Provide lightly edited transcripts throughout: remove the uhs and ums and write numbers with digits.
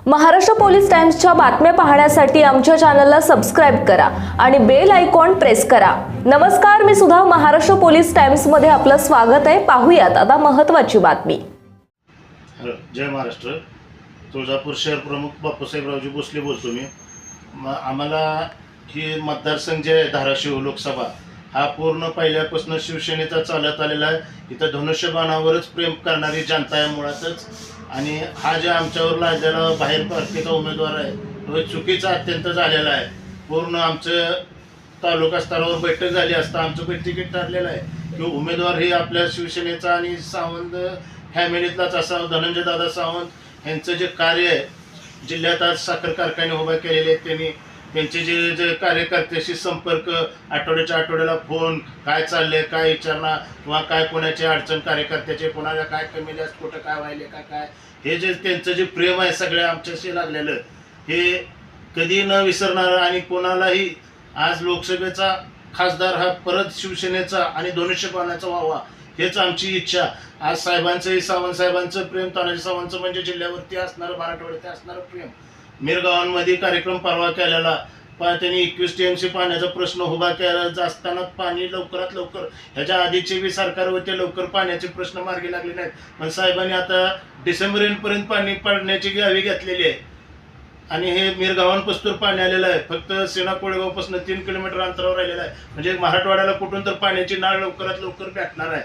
Maharashtra police टाइम्सच्या बातम्या पाहण्यासाठी आमच्या चॅनलला सबस्क्राइब करा आणि बेल आयकॉन प्रेस करा। नमस्कार, मी सुधा, महाराष्ट्र पोलीस टाइम्स मध्ये आपलं स्वागत आहे। पाहूयात आता महत्त्वाची बातमी। जय महाराष्ट्र। तुळजापूर शहर प्रमुख बापूसाहेबरावजी भोसले बोलतो मी। आम्हाला ही मतदारसंघ जे धाराशिव लोकसभा हा पूर्ण पहिल्यापासून शिवसेनेचा चालत आलेला आहे। इथं धनुष्यबाणावरच प्रेम करणारी जनता आहे मुळातच, आणि हा जे आमच्यावर लादलेला बाहेर पार्टीचा उमेदवार आहे तो चुकीचा अत्यंत झालेला आहे। पूर्ण आमचं तालुका स्तरावर बैठक झाली असता आमचं पण तिकीट ठरलेलं आहे की उमेदवार हे आपल्या शिवसेनेचा आणि सावंत फॅमिलीतलाच असावं। धनंजय दादा सावंत यांचं जे कार्य आहे, जिल्ह्यात आज साखर कारखाने उभे केलेले आहेत, त्यांचे जे कार्यकर्त्याशी संपर्क, आठवड्याच्या आठवड्याला फोन, काय चाललंय, काय विचारणा, किंवा काय कोणाची अडचण कार्यकर्त्याचे, कोणाला काय कमी जास्त कुठं काय व्हायले काय, हे जे त्यांचं जे प्रेम आहे सगळ्या आमच्याशी लागलेलं, हे कधी न विसरणार। आणि कोणालाही आज लोकसभेचा खासदार हा परत शिवसेनेचा आणि धनुष्यबाणाचा व्हावा हेच आमची इच्छा। आज साहेबांचंही, सावंत साहेबांचं प्रेम, तानाजी सावंतचं म्हणजे जिल्ह्यावरती असणारं, मराठवाड्यात असणारं प्रेम। मिरगावांमध्ये कार्यक्रम परवा केलेला, त्यांनी 21 TMC पाण्याचा प्रश्न उभा केला असताना पाणी लवकरात लवकर, ह्याच्या आधीचे बी सरकार होते, लवकर पाण्याचे प्रश्न मार्गी लागले नाहीत, पण साहेबांनी आता डिसेंबर एंडपर्यंत पाणी पाडण्याची गावी घेतलेली आहे। आणि हे मिरगावांपासून पाणी आलेलं आहे, फक्त सेना कोळेगावपासून 3 किलोमीटर अंतरावर राहिलेलं आहे, म्हणजे मराठवाड्याला कुठून तर पाण्याची नाळ लवकरात लवकर भेटणार आहे।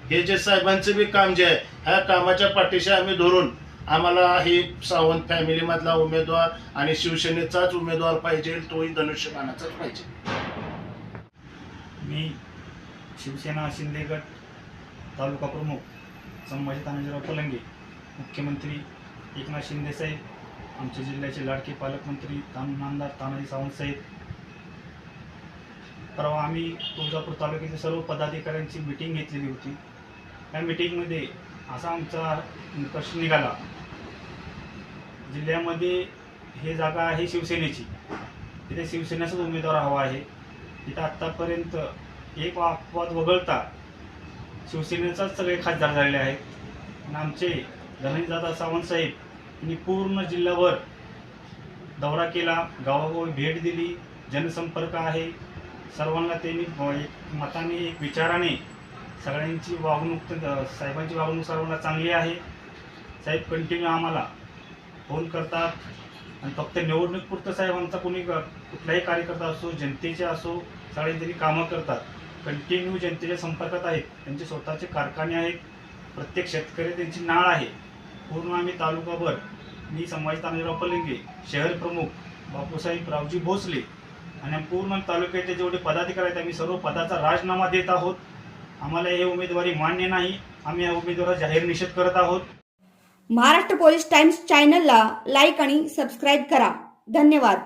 हे जे साहेबांचं बी काम जे आहे, ह्या कामाच्या पाठीशी आम्ही धरून आम्हाला ही सावंत फॅमिलीमधला उमेदवार आणि शिवसेनेचाच उमेदवार पाहिजे, तोही धनुष्यबाणाचाच पाहिजे। मी शिवसेना शिंदे गट तालुका प्रमुख संभाजी तानाजीराव पलंगे, मुख्यमंत्री एकनाथ शिंदे साहेब, आमच्या जिल्ह्याचे लाडके पालकमंत्री नामदार तानाजी सावंत साहेब। परवा आम्ही तुळजापूर तालुक्याच्या सर्व पदाधिकाऱ्यांची मीटिंग घेतलेली होती। त्या मीटिंगमध्ये असा आमचा निष्कर्ष निघाला, जिल्ह्यामध्ये हे जागा आहे शिवसेनेची, तिथे शिवसेनेचाच उमेदवार हवा आहे। तिथं आत्तापर्यंत एक अपवाद वगळता शिवसेनेचाच सगळे खासदार झालेले आहेत। आणि आमचे धनंजयदादा सावंत साहेब यांनी पूर्ण जिल्हाभर दौरा केला, गावागावी भेट दिली, जनसंपर्क आहे, सर्वांना त्यांनी एक मताने, एक विचाराने सगळ्यांची वागणूक, साहेबांची वागणूक सर्वांना चांगली आहे। साहेब कंटिन्यू आम्हाला फोन करतात, आणि फक्त निवडणूकपुरतं साहेब आमचा कुठलाही कार्यकर्ता असो, जनतेचे असो, सगळ्यांनी कामं करतात, कंटिन्यू जनतेच्या संपर्कात आहेत। त्यांचे स्वतःचे कारखाने आहेत, प्रत्येक शेतकरी त्यांची नाळ आहे। पूर्ण आम्ही तालुकाभर, मी संभाजी तानाजीराव पलंगे, शहर प्रमुख बापूसाहेबरावजी भोसले, आणि पूर्ण तालुक्याचे जेवढे पदाधिकारी आहेत, आम्ही सर्व पदाचा राजीनामा देत आहोत। आम्हाला हे उमेदवारी मान्य नाही, आम्ही या उमेदवाराचा जाहीर निषेध करत आहोत। महाराष्ट्र पोलीस टाइम्स चॅनलला लाईक आणि सबस्क्राईब करा। धन्यवाद।